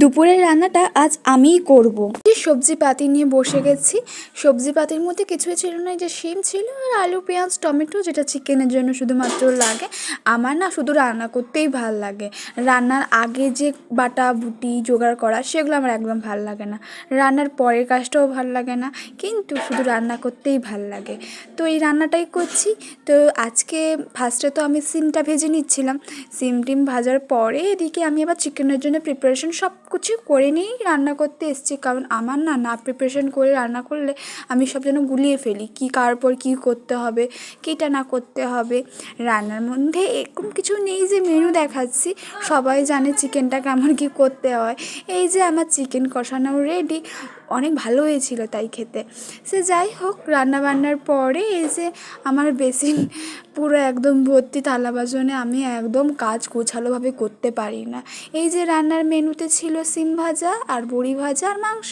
দুপুরের রান্নাটা আজ আমিই করব। যে সবজি পাতি নিয়ে বসে গেছি। সবজি পাতির মধ্যে কিছুই ছিল না, এই যে শিম ছিল আর আলু পেঁয়াজ টমেটো, যেটা চিকেনের জন্য শুধুমাত্র লাগে। আমার না শুধু রান্না করতেই ভাল লাগে, রান্নার আগে যে বাটা বুটি জোগাড় করা সেগুলো আমার একদম ভাল লাগে না, রান্নার পরের কাজটাও ভাল লাগে না, কিন্তু শুধু রান্না করতেই ভাল লাগে। তো এই রান্নাটাই করছি। তো আজকে ফার্স্টে তো আমি সিমটা ভেজে নিচ্ছিলাম। সিম টিম ভাজার পরে এদিকে আমি আবার চিকেনের জন্য প্রিপারেশন সব কিছু করে নিয়েই রান্না করতে এসেছি, কারণ আমার না না প্রিপারেশন করে রান্না করলে আমি সব যেন গুলিয়ে ফেলি, কী কার পর কী করতে হবে, কীটা না করতে হবে। রান্নার মধ্যে এরকম কিছু নেই যে মেনু দেখাচ্ছি, সবাই জানে চিকেনটা কেমন কী করতে হয়। এই যে আমার চিকেন কষানো রেডি, অনেক ভালো হয়েছিল তাই খেতে। সে যাই হোক, রান্নাবান্নার পরে এই যে আমার বেসিন পুরো একদম ভর্তি থালা বাসনে, আমি একদম কাজ গোছালোভাবে করতে পারি না। এই যে রান্নার মেনুতে ছিল সিম ভাজা আর বড়ি ভাজা আর মাংস।